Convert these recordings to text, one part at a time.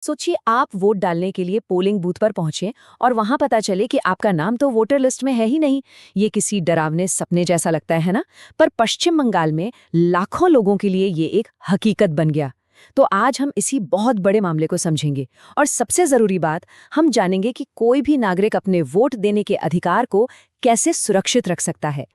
सोचिए आप वोट डालने के लिए पोलिंग बूथ पर पहुंचे और वहां पता चले कि आपका नाम तो वोटर लिस्ट में है ही नहीं। ये किसी डरावने सपने जैसा लगता है ना? पर पश्चिम बंगाल में लाखों लोगों के लिए ये एक हकीकत बन गया। तो आज हम इसी बहुत बड़े मामले को समझेंगे और सबसे जरूरी बात, हम जानेंगे कि कोई भी नागरिक अपने वोट देने के अधिकार को कैसे सुरक्षित रख सकता है।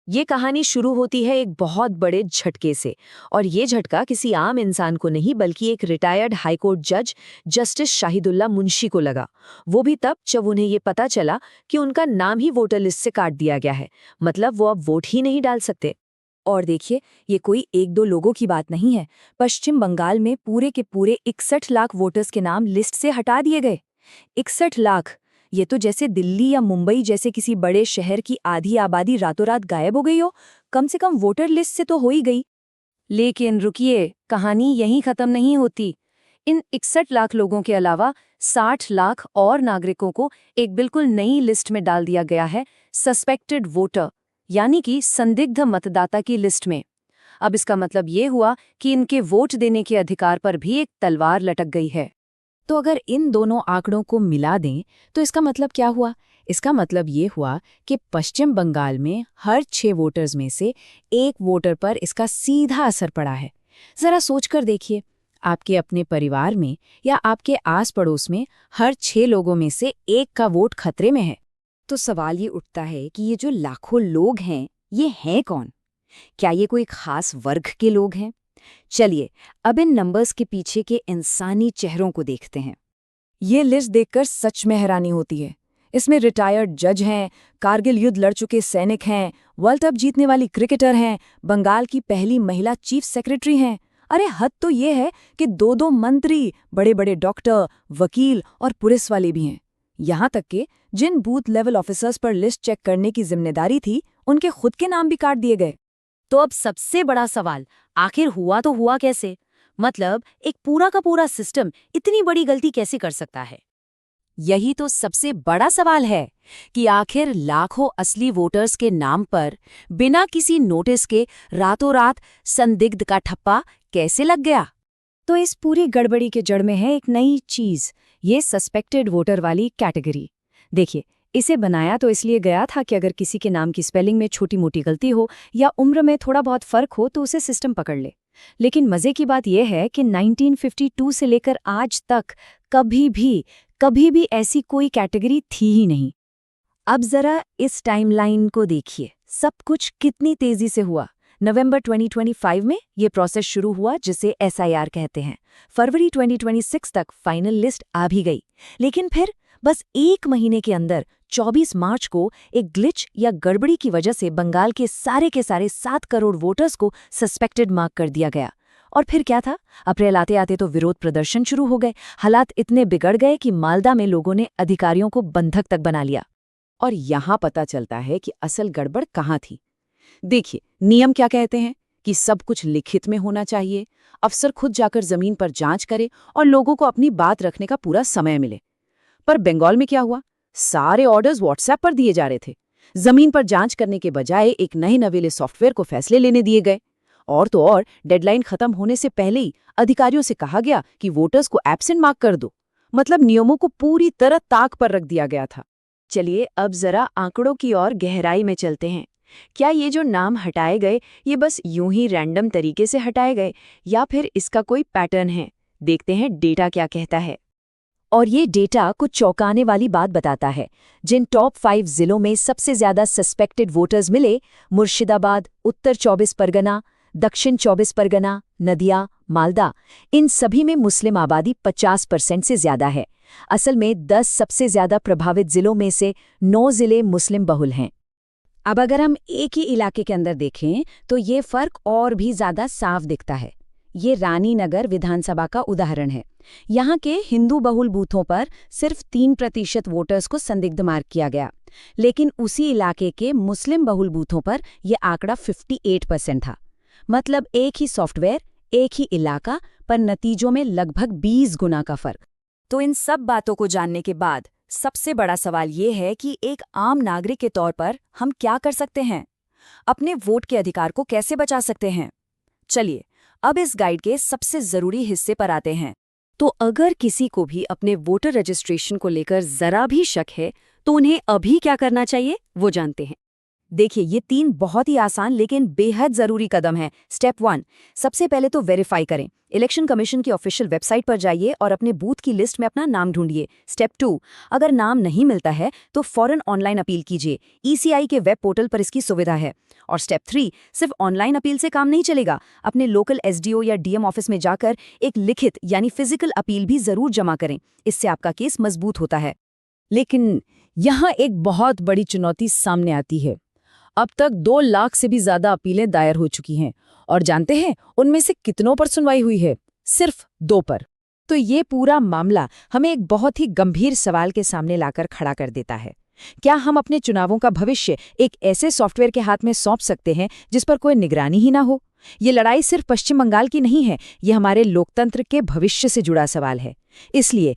ये कहानी शुरू होती है एक बहुत बड़े झटके से। और ये झटका किसी आम इंसान को नहीं बल्कि एक रिटायर्ड हाईकोर्ट जज जस्टिस शाहिदुल्ला मुंशी को लगा। वो भी तब जब उन्हें ये पता चला कि उनका नाम ही वोटर लिस्ट से काट दिया गया है। मतलब वो अब वोट ही नहीं डाल सकते। और देखिए, ये कोई एक दो लोगों की बात नहीं है। पश्चिम बंगाल में पूरे के पूरे 61 लाख वोटर्स के नाम लिस्ट से हटा दिए गए। 61 लाख! ये तो जैसे दिल्ली या मुंबई जैसे किसी बड़े शहर की आधी आबादी रातों रात गायब हो गई हो। कम से कम वोटर लिस्ट से तो हो ही गई। लेकिन रुकिए, कहानी यहीं खत्म नहीं होती। इन 61 लाख लोगों के अलावा 60 लाख और नागरिकों को एक बिल्कुल नई लिस्ट में डाल दिया गया है, सस्पेक्टेड वोटर, यानी कि संदिग्ध मतदाता की लिस्ट में। अब इसका मतलब ये हुआ कि इनके वोट देने के अधिकार पर भी एक तलवार लटक गई है। तो अगर इन दोनों आंकड़ों को मिला दें तो इसका मतलब क्या हुआ? इसका मतलब ये हुआ कि पश्चिम बंगाल में हर 6 वोटर्स में से एक वोटर पर इसका सीधा असर पड़ा है। जरा सोचकर देखिए, आपके अपने परिवार में या आपके आस पड़ोस में हर 6 लोगों में से एक का वोट खतरे में है। तो सवाल ये उठता है कि ये जो लाखों लोग हैं, ये हैं कौन? क्या ये कोई खास वर्ग के लोग हैं? चलिए, अब इन नंबर्स के पीछे के इंसानी चेहरों को देखते हैं। ये लिस्ट देखकर सच में हैरानी होती है। इसमें रिटायर्ड जज हैं, कारगिल युद्ध लड़ चुके सैनिक हैं, वर्ल्ड कप जीतने वाली क्रिकेटर हैं, बंगाल की पहली महिला चीफ सेक्रेटरी हैं। अरे हद तो ये है कि 2-2 मंत्री, बड़े-बड़े डॉक्टर, वकील और पुलिस वाले भी हैं। यहाँ तक कि जिन बूथ लेवल ऑफिसर्स पर लिस्ट चेक करने की जिम्मेदारी थी, उनके खुद के नाम भी काट दिए गए। तो अब सबसे बड़ा सवाल, आखिर हुआ तो हुआ कैसे? मतलब एक पूरा का पूरा सिस्टम इतनी बड़ी गलती कैसे कर सकता है? यही तो सबसे बड़ा सवाल है कि आखिर लाखों असली वोटर्स के नाम पर बिना किसी नोटिस के रातों रात संदिग्ध का ठप्पा कैसे लग गया? तो इस पूरी गड़बड़ी के जड़ में है एक नई चीज, ये सस्पेक्टेड वोटर वाली कैटेगरी। देखिए, इसे बनाया तो इसलिए गया था कि अगर किसी के नाम की स्पेलिंग में छोटी मोटी गलती हो या उम्र में थोड़ा बहुत फर्क हो तो उसे सिस्टम पकड़ ले। लेकिन मजे की बात यह है कि 1952 से लेकर आज तक कभी भी ऐसी कोई कैटेगरी थी ही नहीं। अब जरा इस टाइमलाइन को देखिए, सब कुछ कितनी तेजी से हुआ। नवंबर 2025 में ये प्रोसेस शुरू हुआ, जिसे SIR कहते हैं। फरवरी 2026 तक फाइनल लिस्ट आ भी गई। लेकिन फिर बस एक महीने के अंदर 24 मार्च को एक ग्लिच या गड़बड़ी की वजह से बंगाल के सारे 7 करोड़ वोटर्स को सस्पेक्टेड मार्क कर दिया गया। और फिर क्या था? अप्रैल आते आते तो विरोध प्रदर्शन शुरू हो गए। हालात इतने बिगड़ गए कि मालदा में लोगों ने अधिकारियों को बंधक तक बना लिया। और यहाँ पता चलता है कि असल गड़बड़ कहाँ थी। देखिए, नियम क्या कहते हैं कि सब कुछ लिखित में होना चाहिए, अफसर खुद जाकर जमीन पर जांच करे और लोगों को अपनी बात रखने का पूरा समय मिले। पर बंगाल में क्या हुआ? सारे ऑर्डर्स व्हाट्सएप पर दिए जा रहे थे। जमीन पर जांच करने के बजाय एक नए नवेले सॉफ्टवेयर को फैसले लेने दिए गए। और तो और, डेडलाइन खत्म होने से पहले ही अधिकारियों से कहा गया कि वोटर्स को एब्सेंट मार्क कर दो। मतलब नियमों को पूरी तरह ताक पर रख दिया गया था। चलिए, अब जरा आंकड़ों की ओर गहराई में चलते हैं। क्या ये जो नाम हटाए गए, ये बस यूं ही रैंडम तरीके से हटाए गए या फिर इसका कोई पैटर्न है? देखते हैं डेटा क्या कहता है। और ये डेटा कुछ चौंकाने वाली बात बताता है। जिन टॉप 5 जिलों में सबसे ज्यादा सस्पेक्टेड वोटर्स मिले, मुर्शिदाबाद, उत्तर 24 परगना, दक्षिण 24 परगना, नदिया, मालदा, इन सभी में मुस्लिम आबादी 50% से ज्यादा है। असल में 10 सबसे ज्यादा प्रभावित जिलों में से 9 जिले मुस्लिम बहुल हैं। अब अगर हम एक ही इलाके के अंदर देखें तो ये फर्क और भी ज्यादा साफ दिखता है। ये रानीनगर विधानसभा का उदाहरण है। यहाँ के हिंदू बहुल बूथों पर सिर्फ 3% वोटर्स को संदिग्ध मार्क किया गया, लेकिन उसी इलाके के मुस्लिम बहुल बूथों पर यह आंकड़ा 58% था। मतलब एक ही सॉफ्टवेयर, एक ही इलाका, पर नतीजों में लगभग 20 गुना का फर्क। तो इन सब बातों को जानने के बाद सबसे बड़ा सवाल ये है कि एक आम नागरिक के तौर पर हम क्या कर सकते हैं? अपने वोट के अधिकार को कैसे बचा सकते हैं? चलिए, अब इस गाइड के सबसे जरूरी हिस्से पर आते हैं। तो अगर किसी को भी अपने वोटर रजिस्ट्रेशन को लेकर जरा भी शक है तो उन्हें अभी क्या करना चाहिए वो जानते हैं। देखिए, ये 3 बहुत ही आसान लेकिन बेहद जरूरी कदम हैं। स्टेप 1, सबसे पहले तो वेरीफाई करें। इलेक्शन कमीशन की ऑफिशियल वेबसाइट पर जाइए और अपने बूथ की लिस्ट में अपना नाम ढूंढिए। स्टेप 2, अगर नाम नहीं मिलता है तो फौरन ऑनलाइन अपील कीजिए। ईसीआई के वेब पोर्टल पर इसकी सुविधा है। और स्टेप 3, सिर्फ ऑनलाइन अपील से काम नहीं चलेगा। अपने लोकल एसडीओ या डीएम ऑफिस में जाकर एक लिखित यानी फिजिकल अपील भी जरूर जमा करें। इससे आपका केस मजबूत होता है। लेकिन यहाँ एक बहुत बड़ी चुनौती सामने आती है। अब तक 2 लाख से भी ज्यादा अपीलें दायर हो चुकी हैं और जानते हैं उनमें से कितनों पर सुनवाई हुई है? सिर्फ 2 पर। तो ये पूरा मामला हमें एक बहुत ही गंभीर सवाल के सामने लाकर खड़ा कर देता है। क्या हम अपने चुनावों का भविष्य एक ऐसे सॉफ्टवेयर के हाथ में सौंप सकते हैं जिस पर कोई निगरानी ही ना हो? ये लड़ाई सिर्फ पश्चिम बंगाल की नहीं है, ये हमारे लोकतंत्र के भविष्य से जुड़ा सवाल है। इसलिए